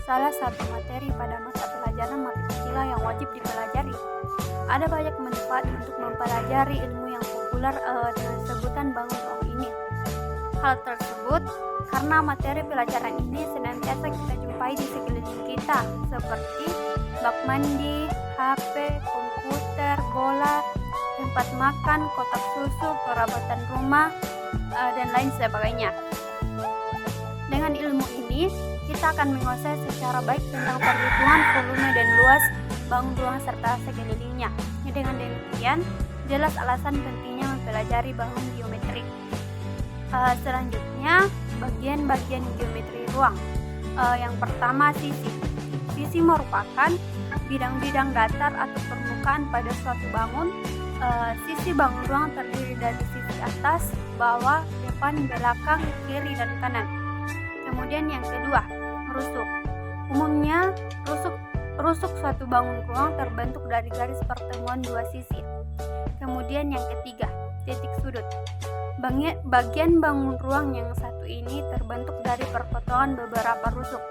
salah satu materi pada mata pelajaran matematika yang wajib dipelajari. Ada banyak manfaat untuk mempelajari ilmu yang populer dengan sebutan bangun ruang ini. Hal tersebut karena materi pelajaran ini senantiasa kita jumpai di sekeliling kita, seperti bak mandi, HP, komputer, bola, tempat makan, kotak susu, perabotan rumah, dan lain sebagainya. Dengan ilmu ini, kita akan menguasai secara baik tentang perhitungan volume dan luas bangun ruang serta sekelilingnya. Dengan demikian, jelas alasan pentingnya mempelajari bangun geometri. Selanjutnya, bagian-bagian geometri ruang. Yang pertama, sisi. Sisi merupakan bidang-bidang datar atau permukaan pada suatu bangun. Sisi bangun ruang terdiri dari sisi atas, bawah, depan, belakang, kiri, dan kanan. Kemudian yang kedua, rusuk. Umumnya, rusuk suatu bangun ruang terbentuk dari garis pertemuan dua sisi. Kemudian yang ketiga, titik sudut. Bagian bangun ruang yang satu ini terbentuk dari perpotongan beberapa rusuk.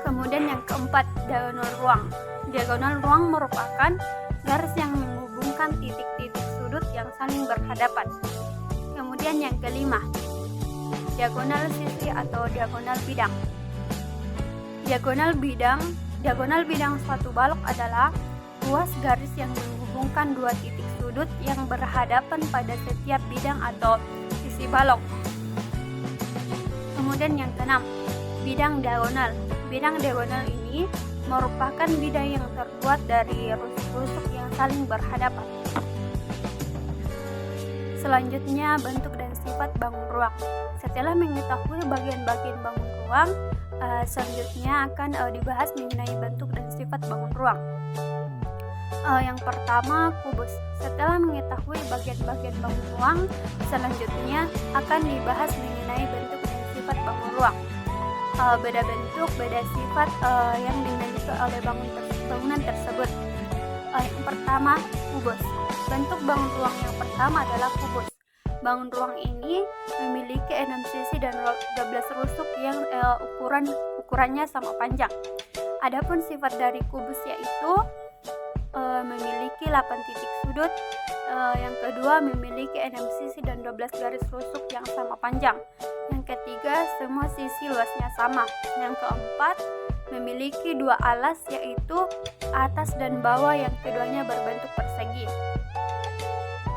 Kemudian yang keempat, diagonal ruang. Diagonal ruang merupakan garis yang menghubungkan titik-titik sudut yang saling berhadapan. Kemudian yang kelima, diagonal sisi atau diagonal bidang. Diagonal bidang suatu balok adalah ruas garis yang menghubungkan dua titik sudut yang berhadapan pada setiap bidang atau sisi balok. Kemudian yang keenam, bidang diagonal. Bidang diagonal ini merupakan bidang yang terbuat dari rusuk-rusuk yang saling berhadapan. Selanjutnya, bentuk dan sifat bangun ruang. Setelah mengetahui bagian-bagian bangun ruang, selanjutnya akan dibahas mengenai bentuk dan sifat bangun ruang. Yang pertama, kubus. Setelah mengetahui bagian-bagian bangun ruang, selanjutnya akan dibahas mengenai bentuk dan sifat bangun ruang. Beda bentuk, beda sifat yang dimiliki oleh bangunan tersebut. Yang pertama, kubus. Bentuk bangun ruang yang pertama adalah kubus. Bangun ruang ini memiliki 6 sisi dan 12 rusuk yang ukurannya sama panjang. Adapun sifat dari kubus yaitu memiliki 8 titik sudut. Yang kedua, memiliki 6 sisi dan 12 garis rusuk yang sama panjang. Yang ketiga, semua sisi luasnya sama. Yang keempat, memiliki 2 alas yaitu atas dan bawah yang keduanya berbentuk persegi.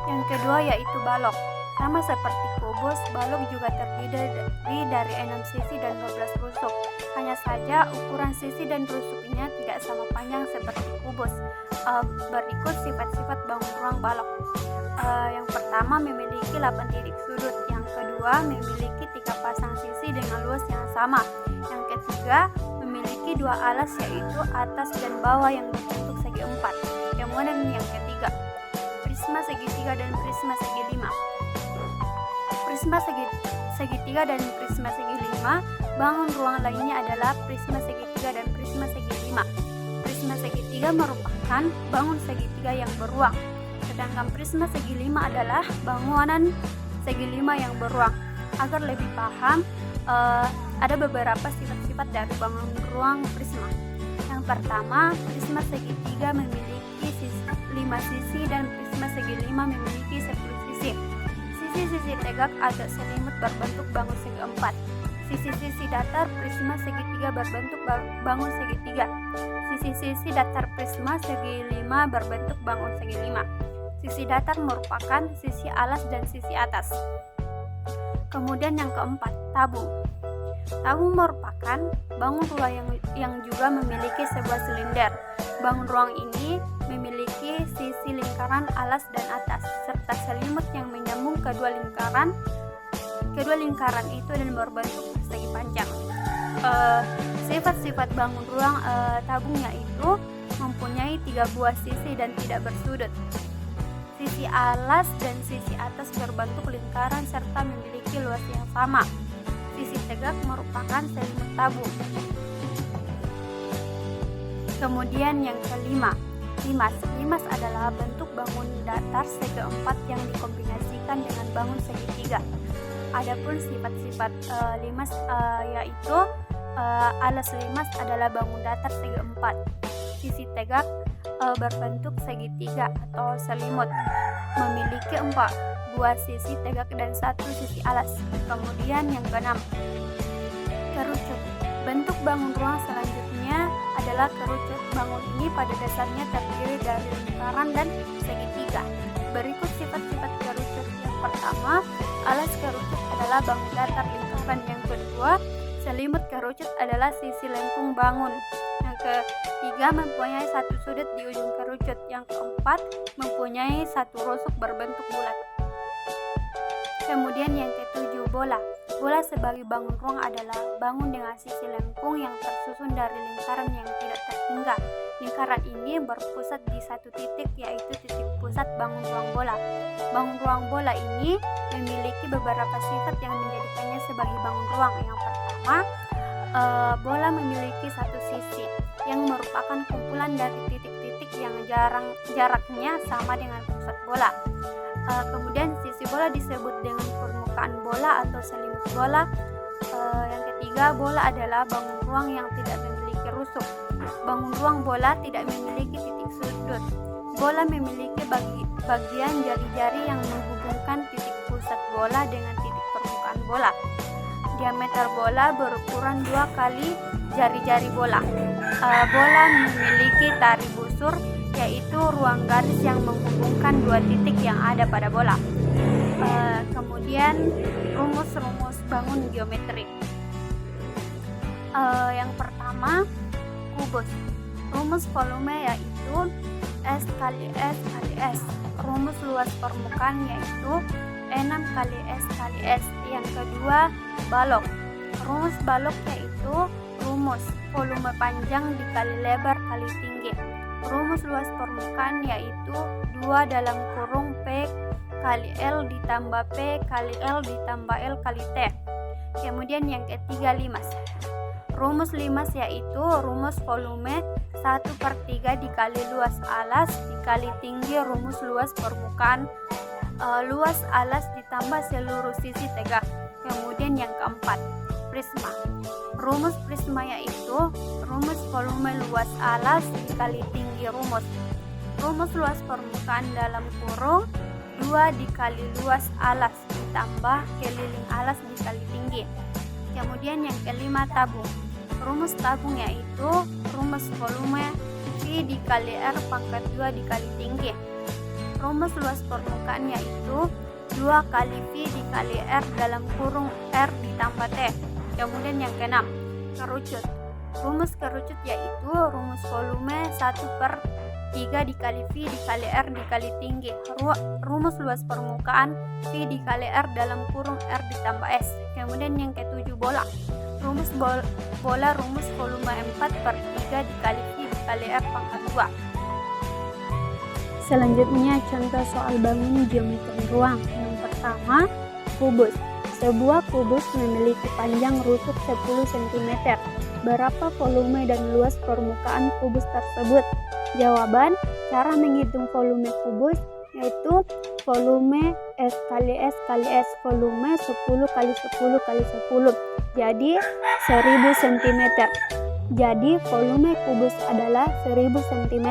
Yang kedua yaitu balok. Sama seperti kubus, balok juga terdiri dari 6 sisi dan 12 rusuk. Hanya saja ukuran sisi dan rusuknya tidak sama panjang seperti kubus. Berikut sifat-sifat bangun ruang balok. Yang pertama, memiliki 8 titik sudut. Yang kedua, memiliki 3 pasang sisi dengan luas yang sama. Yang ketiga, memiliki 2 alas yaitu atas dan bawah yang berbentuk segi 4. Kemudian yang ketiga, prisma segitiga dan prisma segi 5. Prisma segitiga dan prisma segi 5, bangun ruang lainnya adalah prisma segitiga dan prisma segi 5. Prisma segitiga merupakan bangun segitiga yang beruang, sedangkan prisma segi 5 adalah bangunan segi 5 yang beruang. Agar lebih paham, ada beberapa sifat-sifat dari bangun ruang prisma. Yang pertama, prisma segitiga memiliki 5 sisi dan prisma segi 5 memiliki 10 sisi. Sisi-sisi tegak atau selimut berbentuk bangun segi 4. Sisi-sisi datar prisma segitiga berbentuk bangun segitiga. Sisi-sisi datar prisma segi 5 berbentuk bangun segi 5. Sisi datar merupakan sisi alas dan sisi atas. Kemudian yang keempat, tabung. Tabung merupakan bangun ruang yang juga memiliki sebuah silinder. Bangun ruang ini memiliki sisi lingkaran alas dan atas, serta selimut yang menyambung kedua lingkaran itu dan berbentuk persegi panjang. Sifat-sifat bangun ruang tabung yaitu mempunyai 3 buah sisi dan tidak bersudut. Sisi alas dan sisi atas berbentuk lingkaran serta memiliki luas yang sama. Sisi tegak merupakan selimut tabung. Kemudian yang kelima, limas. Limas adalah bentuk bangun datar segi 4 yang dikombinasikan dengan bangun segitiga. Adapun sifat-sifat limas yaitu alas limas adalah bangun datar segi 4. Sisi tegak berbentuk segitiga atau selimut, memiliki 2 sisi tegak dan 1 sisi alas. Kemudian yang keenam, kerucut. Bentuk bangun ruang selanjutnya adalah kerucut. Bangun ini pada dasarnya terdiri dari lingkaran dan segitiga. Berikut sifat-sifat kerucut. Yang pertama, alas kerucut adalah bangun datar lingkaran. Yang kedua, selimut kerucut adalah sisi lengkung bangun. Yang ketiga, mempunyai 1 sudut di ujung kerucut. Yang keempat, mempunyai 1 rusuk berbentuk bulat. Kemudian yang ketujuh, bola. Bola sebagai bangun ruang adalah bangun dengan sisi lengkung yang tersusun dari lingkaran yang tidak terhingga. Lingkaran ini berpusat di 1 titik, yaitu titik pusat bangun ruang bola. Bangun ruang bola ini memiliki beberapa sifat yang menjadikannya sebagai bangun ruang. Yang pertama, bola memiliki 1 sisi yang merupakan kumpulan dari titik-titik yang jaraknya sama dengan pusat bola. Kemudian sisi bola disebut dengan permukaan bola atau selimut bola. Yang ketiga, bola adalah bangun ruang yang tidak memiliki rusuk. Bangun ruang bola tidak memiliki titik sudut. Bola memiliki bagian jari-jari yang menghubungkan titik pusat bola dengan titik permukaan bola. Diameter bola berukuran 2 kali jari-jari bola. Bola memiliki tari busur, yaitu ruang garis yang menghubungkan 2 titik yang ada pada bola. Kemudian rumus-rumus bangun geometrik. Yang pertama, kubus. Rumus volume yaitu S kali S kali S. Rumus luas permukaan yaitu 6 kali S kali S. Yang kedua, balok. Rumus balok yaitu rumus volume panjang dikali lebar kali tinggi. Rumus luas permukaan yaitu 2 dalam kurung P kali L ditambah P kali L ditambah L kali T. Kemudian yang ketiga, limas. Rumus limas yaitu rumus volume 1/3 dikali luas alas dikali tinggi rumus luas permukaan luas alas ditambah seluruh sisi tegak. Kemudian yang keempat, prisma. Rumus prisma yaitu rumus volume luas alas dikali tinggi rumus luas permukaan dalam kurung 2 dikali luas alas ditambah keliling alas dikali tinggi. Kemudian yang kelima, tabung. Rumus tabung yaitu rumus volume V dikali R pangkat 2 dikali tinggi. Rumus luas permukaan yaitu 2 kali V dikali R dalam kurung R ditambah T. Kemudian yang keenam, kerucut. Rumus kerucut yaitu rumus volume 1/3 dikali V dikali R dikali tinggi. Rumus luas permukaan V dikali R dalam kurung R ditambah S. Kemudian yang ketujuh, bola. Rumus bola rumus volume 4/3 dikali V dikali R pangkat 2. Selanjutnya contoh soal bangun geometri ruang. Yang pertama, kubus. Sebuah kubus memiliki panjang rusuk 10 cm. Berapa volume dan luas permukaan kubus tersebut? Jawaban, cara menghitung volume kubus yaitu volume S kali S kali S, volume 10 kali 10 kali 10, jadi 1000 cm. Jadi volume kubus adalah 1000 cm.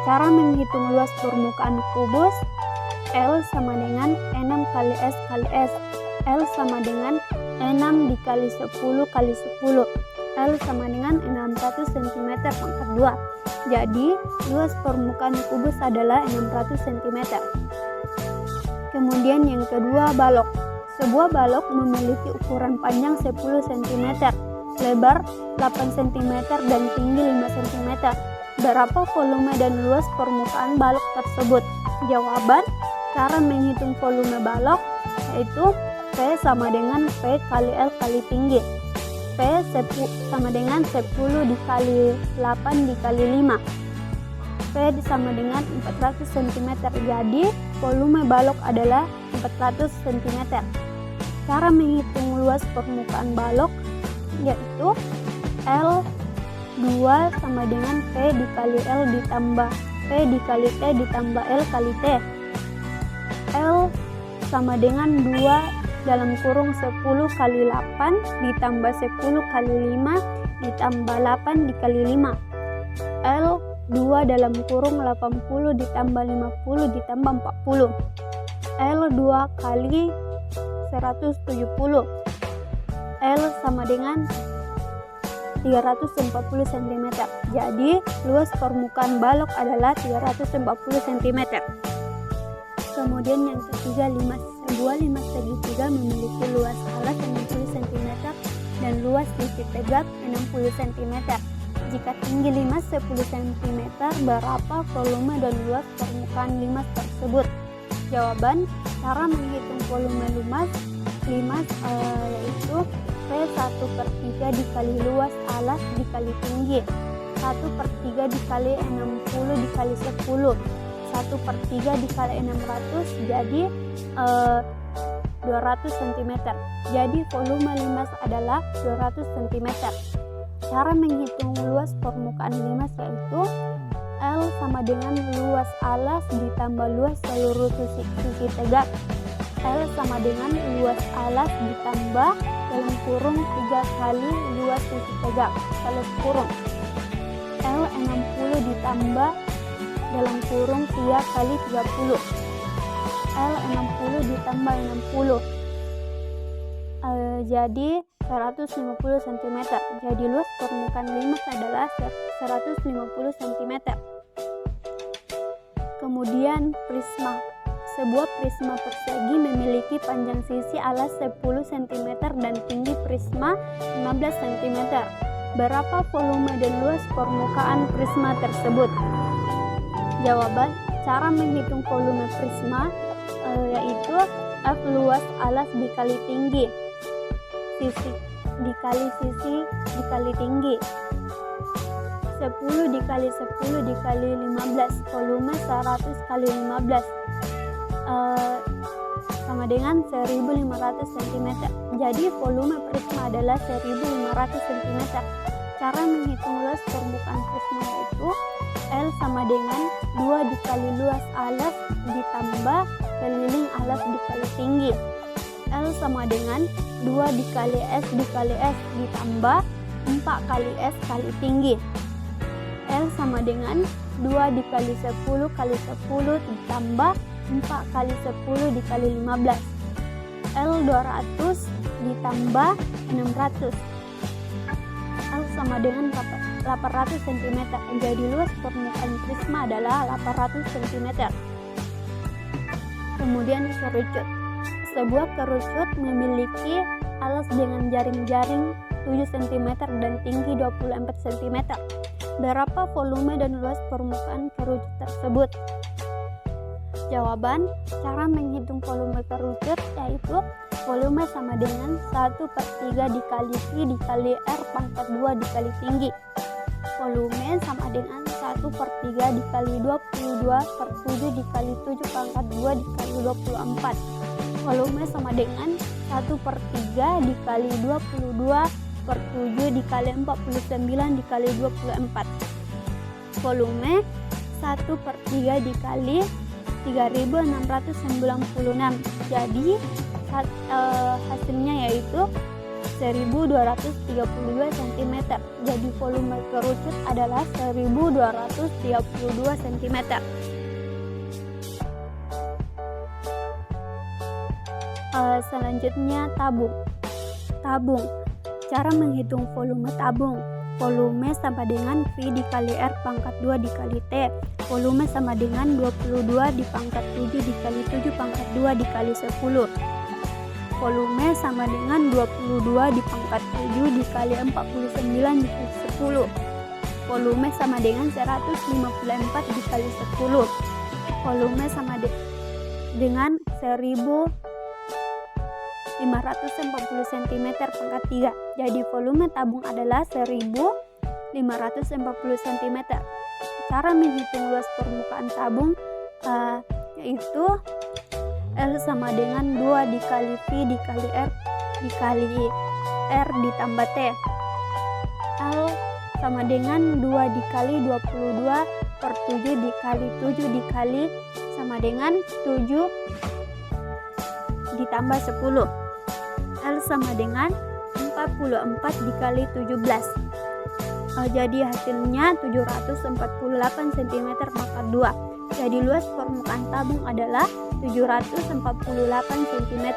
Cara menghitung luas permukaan kubus, L sama dengan 6 kali S kali S. L sama dengan 6 dikali 10 kali 10. L sama dengan 600 cm pangkat 2. Jadi, luas permukaan kubus adalah 600 cm. Kemudian yang kedua, balok. Sebuah balok memiliki ukuran panjang 10 cm, lebar 8 cm, dan tinggi 5 cm. Berapa volume dan luas permukaan balok tersebut? Jawaban, cara menghitung volume balok yaitu P sama dengan P kali L kali tinggi. P sama dengan 10 dikali 8 dikali 5. P sama dengan 400 cm. Jadi volume balok adalah 400 cm. Cara menghitung luas permukaan balok yaitu L 2 sama dengan P dikali L ditambah P dikali T ditambah L kali T. L sama dengan 2 dalam kurung 10 kali 8 ditambah 10 kali 5 ditambah 8 dikali 5. L 2 dalam kurung 80 ditambah 50 ditambah 40. L 2 kali 170. L sama dengan 340 cm. Jadi luas permukaan balok adalah 340 cm. Kemudian yang ketiga, sebuah limas segitiga memiliki luas alas 60 cm dan luas sisi tegak 60 cm. Jika tinggi limas 10 cm, berapa volume dan luas permukaan limas tersebut? Jawaban, cara menghitung volume limas yaitu V1/3 dikali luas alas dikali tinggi. 1/3 dikali 60 dikali 10. 1/3 dikali 600 jadi 200 cm. Jadi volume limas adalah 200 cm. Cara menghitung luas permukaan limas yaitu L sama dengan luas alas ditambah luas seluruh sisi tegak. L sama dengan luas alas ditambah dalam kurung 3 kali luas sisi tegak kalau kurung. L 60 ditambah dalam kurung 3 kali 30. L 60 ditambah 60 jadi 150 cm. Jadi luas permukaan limas adalah 150 cm. Kemudian prisma. Sebuah prisma persegi memiliki panjang sisi alas 10 cm dan tinggi prisma 15 cm. Berapa volume dan luas permukaan prisma tersebut? Jawaban, cara menghitung volume prisma yaitu F luas alas dikali tinggi, sisi dikali sisi dikali tinggi. 10 dikali 10 dikali 15, volume 100 kali 15 sama dengan 1500 cm. Jadi volume prisma adalah 1500 cm. Cara menghitung luas permukaan prisma yaitu L sama dengan 2 dikali luas alas ditambah keliling alas dikali tinggi. L sama dengan 2 dikali S dikali S ditambah 4 kali S kali tinggi. L sama dengan 2 dikali 10 kali 10 ditambah 4 kali 10 dikali 15. L 200 ditambah 600. L sama dengan 800 cm. Jadi luas permukaan prisma adalah 800 cm. Kemudian kerucut. Sebuah kerucut memiliki alas dengan jaring-jaring 7 cm dan tinggi 24 cm. Berapa volume dan luas permukaan kerucut tersebut? Jawaban, cara menghitung volume kerucut yaitu volume sama dengan 1/3 dikali V dikali R pangkat 2 dikali tinggi. Volume sama dengan 1/3 dikali 22/7 dikali 7 pangkat 2 dikali 24. Volume sama dengan 1/3 dikali 22/7 dikali 49 dikali 24. Volume 1/3 dikali 3696. Jadi hasilnya yaitu 1232 cm. Jadi volume kerucut adalah 1232 cm. Selanjutnya tabung. Cara menghitung volume tabung. Volume sama dengan V dikali R pangkat 2 dikali T. Volume sama dengan 22 dipangkat 7 dikali 7 pangkat 2 dikali 10. Volume sama dengan 22 dipangkat 7 dikali 49 dikali 10. Volume sama dengan 154 dikali 10. Volume sama dengan 1540 cm pangkat 3. Jadi volume tabung adalah 1540 cm. Cara menghitung luas permukaan tabung yaitu L sama dengan 2 dikali V dikali R ditambah T. L sama dengan 2 dikali 22/7 dikali 7 dikali sama dengan 7 ditambah 10. L sama dengan 44 dikali 17. Jadi hasilnya 748 cm pangkat 2. Jadi luas permukaan tabung adalah 748 cm.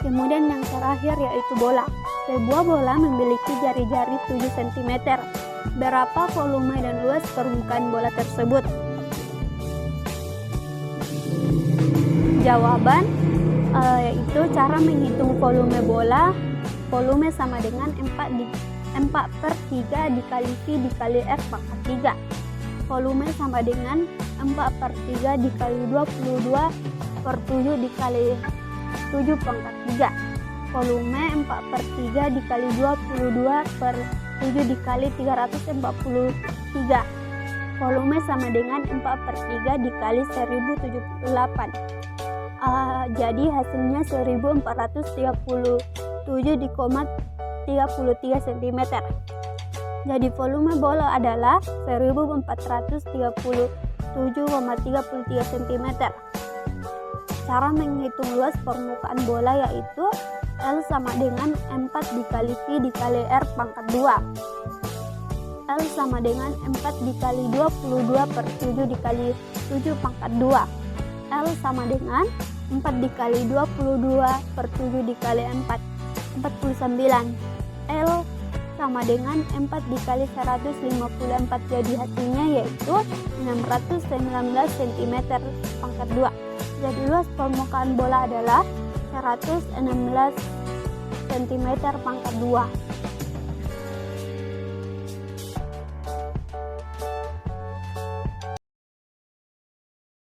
Kemudian yang terakhir yaitu bola. Sebuah bola memiliki jari-jari 7 cm. Berapa volume dan luas permukaan bola tersebut? Jawaban yaitu cara menghitung volume bola. Volume sama dengan 4/3 dikali V dikali R pangkat 3. Volume sama dengan 4/3 dikali 22/7 dikali 7 pangkat 3. Volume 4/3 dikali 22/7 dikali 343. Volume sama dengan 4/3 dikali 1078. Jadi hasilnya 1437,33 cm. Jadi volume bola adalah 1437,33 cm. Cara menghitung luas permukaan bola yaitu L sama dengan 4 dikali V dikali R pangkat 2. L sama dengan 4 dikali 22/7 dikali 7 pangkat 2. L sama dengan 4 dikali 22/7 dikali 4, 49. L sama dengan 4 dikali 154. Jadi hasilnya yaitu 619 cm pangkat 2. Jadi luas permukaan bola adalah 116 cm pangkat 2.